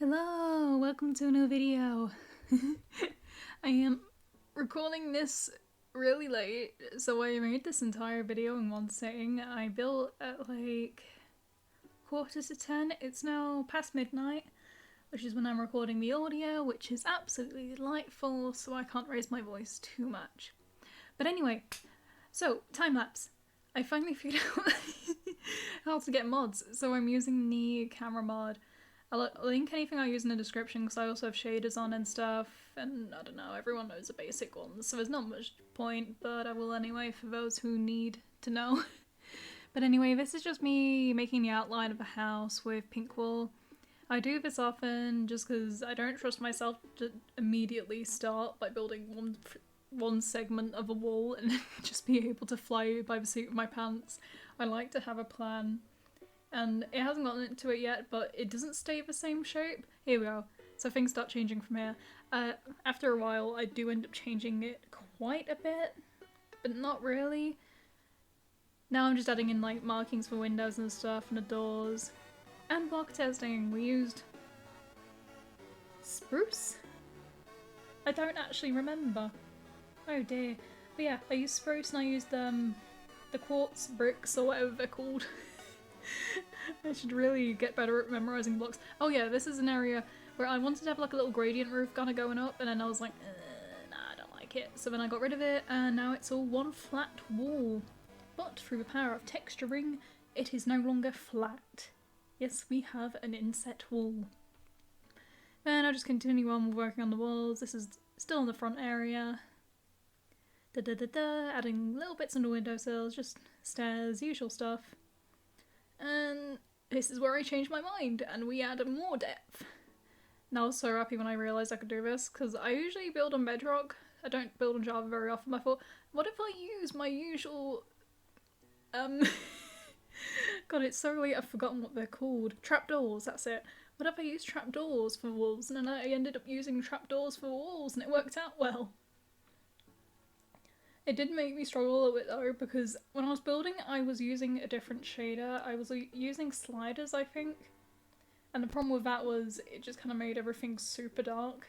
Hello, welcome to a new video. I am recording this really late, so I made this entire video in one sitting. I built at like 9:45. It's now past midnight, which is when I'm recording the audio, which is absolutely delightful, so I can't raise my voice too much. But anyway, so time lapse. I finally figured out how to get mods, so I'm using the camera mod. I'll link anything I use in the description because I also have shaders on and stuff, and I don't know, everyone knows the basic ones, so there's not much point, but I will anyway for those who need to know. But anyway, this is just me making the outline of a house with pink wool. I do this often just because I don't trust myself to immediately start by building one segment of a wall and just be able to fly by the seat of my pants. I like to have a plan. And it hasn't gotten into it yet, but it doesn't stay the same shape. Here we go. So things start changing from here. After a while, I do end up changing it quite a bit, but not really. Now I'm just adding in like markings for windows and stuff, and the doors. And block testing, we used spruce? I don't actually remember. Oh dear. But yeah, I used spruce and I used the quartz bricks or whatever they're called. I should really get better at memorising blocks. Oh yeah, this is an area where I wanted to have like a little gradient roof kind of going up, and then I was like, nah, I don't like it. So then I got rid of it, and now it's all one flat wall. But through the power of texturing, it is no longer flat. Yes, we have an inset wall. Then I'll just continue on with working on the walls. This is still in the front area. Adding little bits on the windowsills, just stairs, usual stuff. And this is where I changed my mind and we added more depth. And I was so happy when I realised I could do this because I usually build on Bedrock. I don't build on Java very often. I thought, what if I use my usual God, it's so late I've forgotten what they're called. Trapdoors, that's it. What if I use trapdoors for walls? And then I ended up using trapdoors for walls and it worked out well. It did make me struggle a little bit though, because when I was building I was using a different shader. I was using sliders, I think. And the problem with that was it just kind of made everything super dark.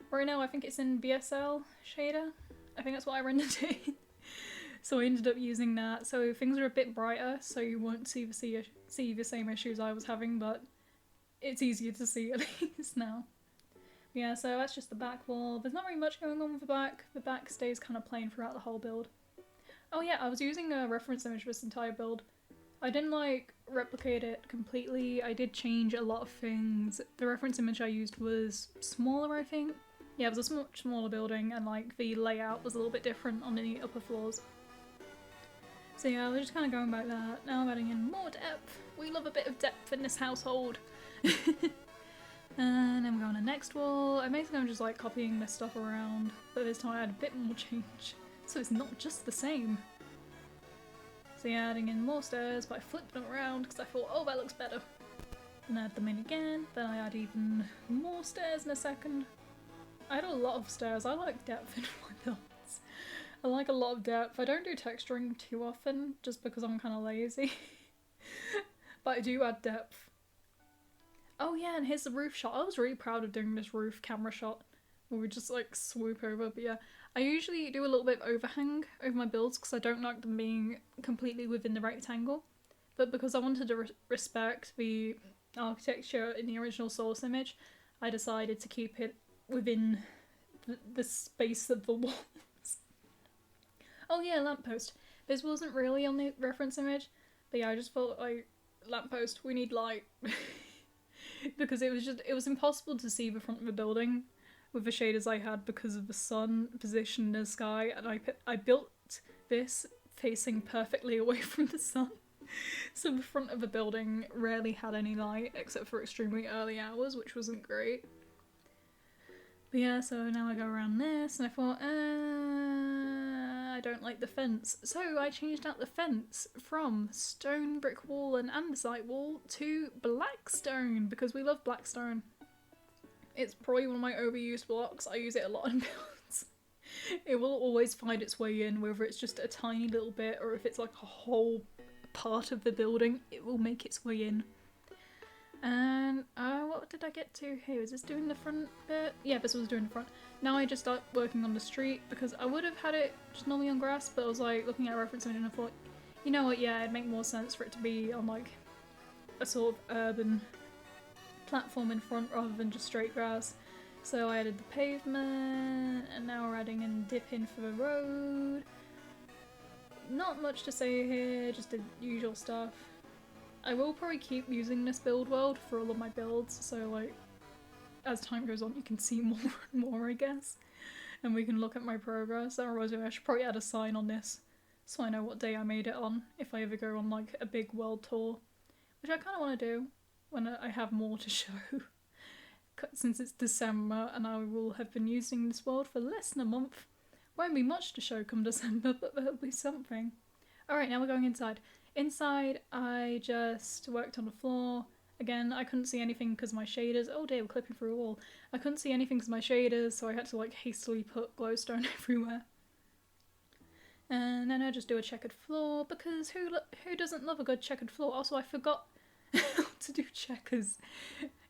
Right now I think it's in BSL shader. I think that's what I rendered it. So I ended up using that. So things are a bit brighter, so you won't see the same issues I was having, but it's easier to see at least now. Yeah, so that's just the back wall. There's not really much going on with the back. The back stays kind of plain throughout the whole build. Oh yeah, I was using a reference image for this entire build. I didn't like replicate it completely. I did change a lot of things. The reference image I used was smaller, I think. Yeah, it was a much smaller building and like the layout was a little bit different on the upper floors. So yeah, we're just kind of going by that. Now I'm adding in more depth. We love a bit of depth in this household. And then we're on the next wall. I'm basically just like copying this stuff around, but this time I had a bit more change. So it's not just the same. So yeah, adding in more stairs, but I flipped them around because I thought, oh, that looks better. And add them in again, then I add even more stairs in a second. I had a lot of stairs. I like depth in my builds. I like a lot of depth. I don't do texturing too often, just because I'm kind of lazy. But I do add depth. Oh yeah, and here's the roof shot. I was really proud of doing this roof camera shot where we just like swoop over, but yeah. I usually do a little bit of overhang over my builds because I don't like them being completely within the rectangle. But because I wanted to respect the architecture in the original source image, I decided to keep it within the space of the walls. Oh yeah, lamppost. This wasn't really on the reference image, but yeah, I just felt like, lamppost, we need light. Because it was impossible to see the front of the building with the shaders I had because of the sun position in the sky, and I built this facing perfectly away from the sun. So the front of the building rarely had any light except for extremely early hours, which wasn't great. But yeah, so now I go around this and I thought, I don't like the fence. So I changed out the fence from stone brick wall and andesite wall to black stone because we love black stone. It's probably one of my overused blocks. I use it a lot in builds. It will always find its way in, whether it's just a tiny little bit or if it's like a whole part of the building, it will make its way in. And what did I get to here? Is this doing the front bit? Yeah, this was doing the front. Now I just start working on the street because I would have had it just normally on grass, but I was like looking at reference and I thought, you know what, yeah, it'd make more sense for it to be on like a sort of urban platform in front rather than just straight grass. So I added the pavement, and now we're adding in dip in for the road. Not much to say here, just the usual stuff. I will probably keep using this build world for all of my builds, so like as time goes on you can see more and more, I guess. And we can look at my progress. Otherwise I should probably add a sign on this so I know what day I made it on if I ever go on like a big world tour. Which I kind of want to do when I have more to show. Since it's December and I will have been using this world for less than a month. Won't be much to show come December, but there'll be something. Alright, now we're going inside. Inside, I just worked on the floor. Again, I couldn't see anything because my shaders. Oh dear, we're clipping through a wall. I couldn't see anything because my shaders, so I had to like hastily put glowstone everywhere. And then I just do a checkered floor because who doesn't love a good checkered floor? Also, I forgot to do checkers.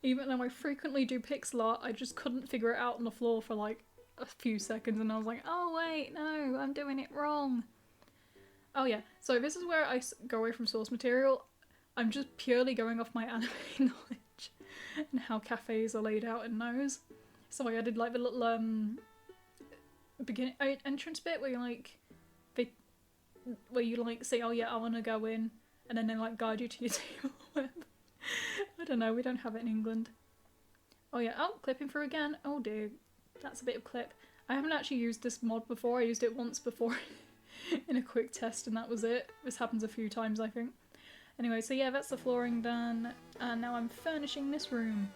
Even though I frequently do pixel art, I just couldn't figure it out on the floor for like a few seconds, and I was like, oh wait, no, I'm doing it wrong. Oh yeah, so this is where I go away from source material. I'm just purely going off my anime knowledge and how cafes are laid out in those. So I added like the little beginning entrance bit where you like say, oh yeah, I want to go in, and then they like guide you to your table web. I don't know, we don't have it in England. Oh yeah, oh, clipping through again. Oh dear, that's a bit of clip. I haven't actually used this mod before. I used it once before in a quick test and that was it. This happens a few times, I think. Anyway, so yeah, that's the flooring done, and now I'm furnishing this room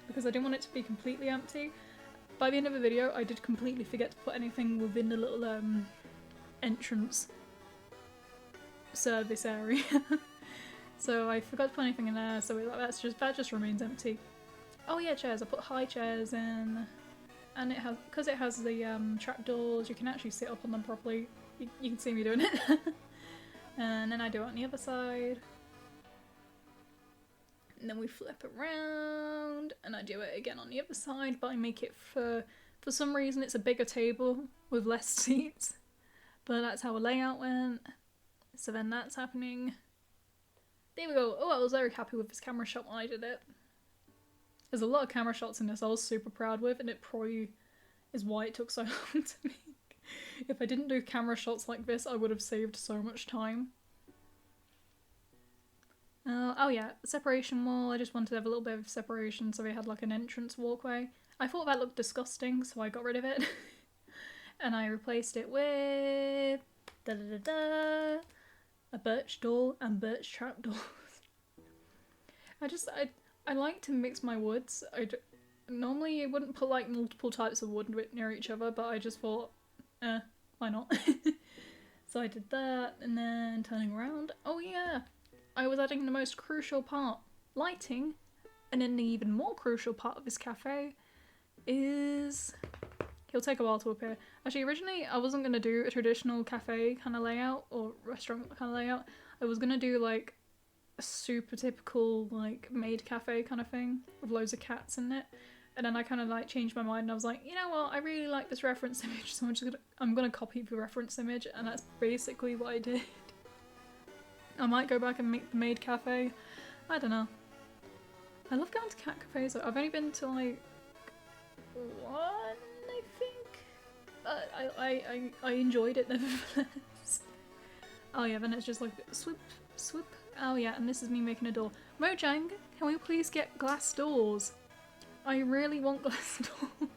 because I didn't want it to be completely empty. By the end of the video, I did completely forget to put anything within the little entrance service area. So I forgot to put anything in there, so that just remains empty. Oh yeah, chairs. I put high chairs in, and it has, because it has the trapdoors, you can actually sit up on them properly. You can see me doing it. And then I do it on the other side. And then we flip around, and I do it again on the other side, but I make it for some reason it's a bigger table with less seats. But that's how the layout went. So then that's happening. There we go. Oh, I was very happy with this camera shot when I did it. There's a lot of camera shots in this I was super proud with, and it probably is why it took so long to make. If I didn't do camera shots like this, I would have saved so much time. Oh yeah, separation wall. I just wanted to have a little bit of separation so we had like an entrance walkway. I thought that looked disgusting, so I got rid of it. And I replaced it with a birch door and birch trapdoors. I like to mix my woods. Normally you wouldn't put like multiple types of wood near each other, but I just thought, why not? So I did that, and then turning around. Oh yeah, I was adding the most crucial part, lighting. And then the even more crucial part of this cafe is... He'll take a while to appear. Actually, originally I wasn't going to do a traditional cafe kind of layout or restaurant kind of layout. I was going to do like a super typical like maid cafe kind of thing with loads of cats in it. And then I kind of like changed my mind and I was like, you know what, I really like this reference image, so I'm gonna copy the reference image, and that's basically what I did. I might go back and make the maid cafe. I don't know. I love going to cat cafes. I've only been to like one, I think. I enjoyed it nevertheless. Oh yeah, then it's just like swoop, swoop. Oh yeah, and this is me making a door. Mojang, can we please get glass doors? I really want glass doors.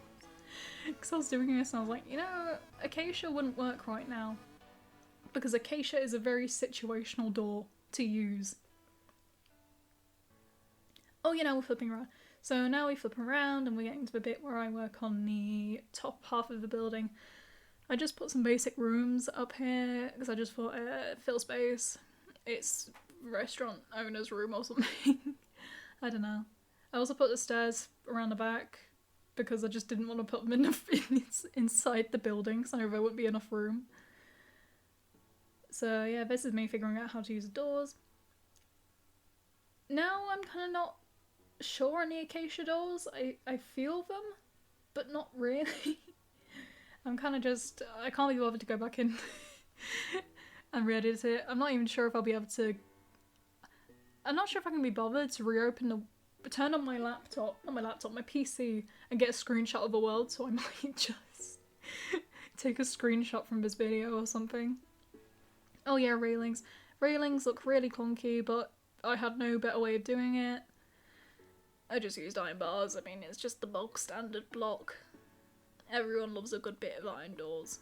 Because I was doing this and I was like, you know, acacia wouldn't work right now. Because acacia is a very situational door to use. Oh, you know, we're flipping around. So now we flip around and we're getting to the bit where I work on the top half of the building. I just put some basic rooms up here because I just thought fill space. It's restaurant owner's room or something. I don't know. I also put the stairs around the back because I just didn't want to put them inside the building, so there wouldn't be enough room. So yeah, this is me figuring out how to use the doors. now I'm kind of not sure on the acacia doors. I feel them, but not really. I'm kind of just, I can't be bothered to go back in and re-edit it. I'm not even sure if I'll be able to, I'm not sure if I can be bothered to reopen turn on my laptop, not my laptop, my PC, and get a screenshot of the world, so I might just take a screenshot from this video or something. Oh yeah, railings. Railings look really clunky, but I had no better way of doing it. I just used iron bars. I mean, it's just the bog standard block. Everyone loves a good bit of iron doors.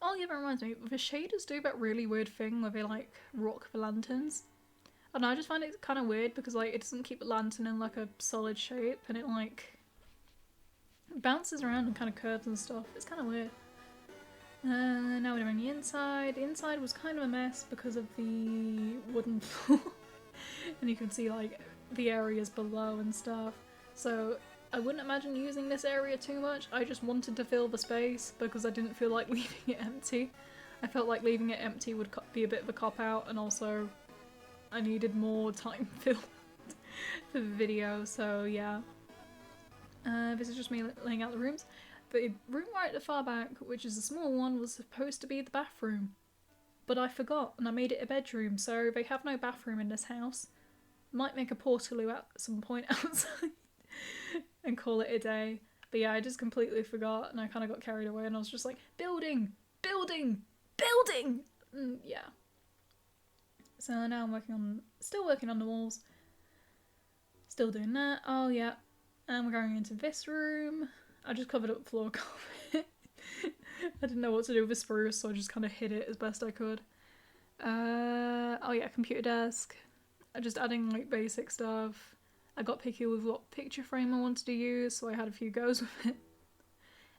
Oh yeah, that reminds me, the shaders do that really weird thing where they like rock the lanterns. And I just find it kind of weird because like it doesn't keep the lantern in like a solid shape, and it like bounces around and kind of curves and stuff. It's kind of weird. Now we're doing the inside. The inside was kind of a mess because of the wooden floor. And you can see like the areas below and stuff. So I wouldn't imagine using this area too much. I just wanted to fill the space because I didn't feel like leaving it empty. I felt like leaving it empty would be a bit of a cop-out, and also I needed more time filled for the video, so yeah. This is just me laying out the rooms. The room right at the far back, which is a small one, was supposed to be the bathroom. But I forgot, and I made it a bedroom, so they have no bathroom in this house. Might make a portaloo at some point outside and call it a day. But yeah, I just completely forgot, and I kind of got carried away, and I was just like, building! Building! Building! Yeah. So now I'm still working on the walls. Still doing that. Oh yeah. And we're going into this room. I just covered up floor carpet. I didn't know what to do with the spruce, so I just kind of hid it as best I could. Oh yeah, computer desk. I'm just adding like basic stuff. I got picky with what picture frame I wanted to use, so I had a few goes with it.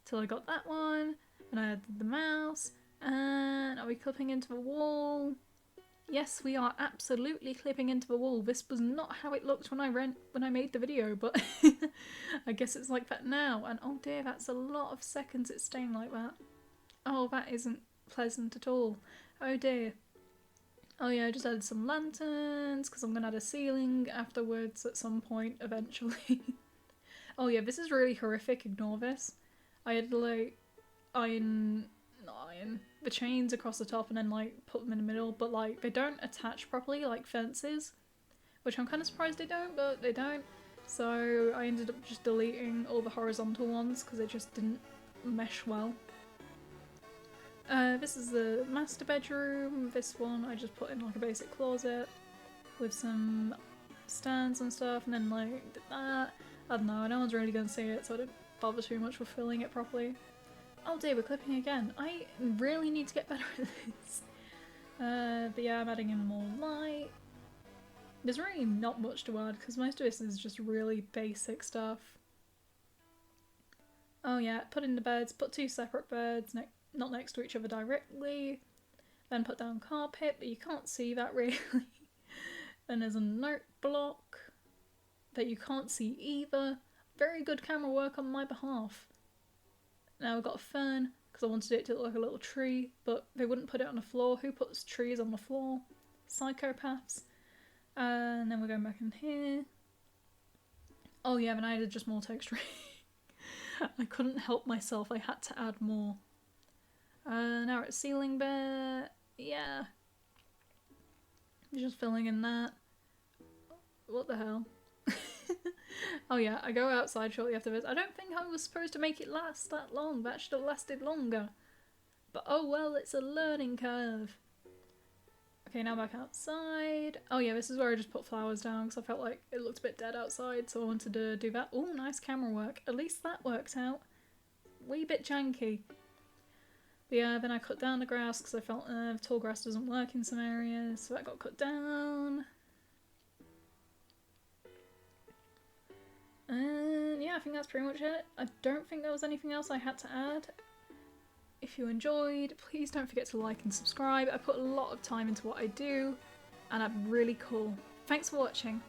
Till I got that one, and I added the mouse. And are we clipping into the wall? Yes, we are absolutely clipping into the wall. This was not how it looked when I made the video, but I guess it's like that now. And oh dear, that's a lot of seconds it's staying like that. Oh, that isn't pleasant at all. Oh dear. Oh yeah, I just added some lanterns because I'm gonna add a ceiling afterwards at some point eventually. Oh yeah, this is really horrific. Ignore this. I had like the chains across the top and then like put them in the middle, but like they don't attach properly like fences, which I'm kind of surprised they don't, but they don't. So I ended up just deleting all the horizontal ones because they just didn't mesh well. This is the master bedroom. This one I just put in like a basic closet with some stands and stuff, and then like did that. I don't know, no one's really gonna see it, so I didn't bother too much with filling it properly. Oh dear, we're clipping again. I really need to get better at this. But yeah, I'm adding in more light. There's really not much to add because most of this is just really basic stuff. Oh yeah, put in the beds, put two separate beds, not next to each other directly. Then put down carpet, but you can't see that really. Then there's a note block that you can't see either. Very good camera work on my behalf. Now I've got a fern, because I wanted it to look like a little tree, but they wouldn't put it on the floor. Who puts trees on the floor? Psychopaths. And then we're going back in here. Oh yeah, then I added just more texturing. I couldn't help myself, I had to add more. Now we're at ceiling bit. Yeah. Just filling in that. What the hell? Oh yeah, I go outside shortly after this. I don't think I was supposed to make it last that long. That should have lasted longer. But oh well, it's a learning curve. Okay, now back outside. Oh yeah, this is where I just put flowers down because I felt like it looked a bit dead outside, so I wanted to do that. Oh, nice camera work. At least that worked out. Wee bit janky. But yeah, then I cut down the grass because I felt tall grass doesn't work in some areas, so that got cut down. And yeah, I think that's pretty much it. I don't think there was anything else I had to add. If you enjoyed, please don't forget to like and subscribe. I put a lot of time into what I do, and I'm really cool. Thanks for watching.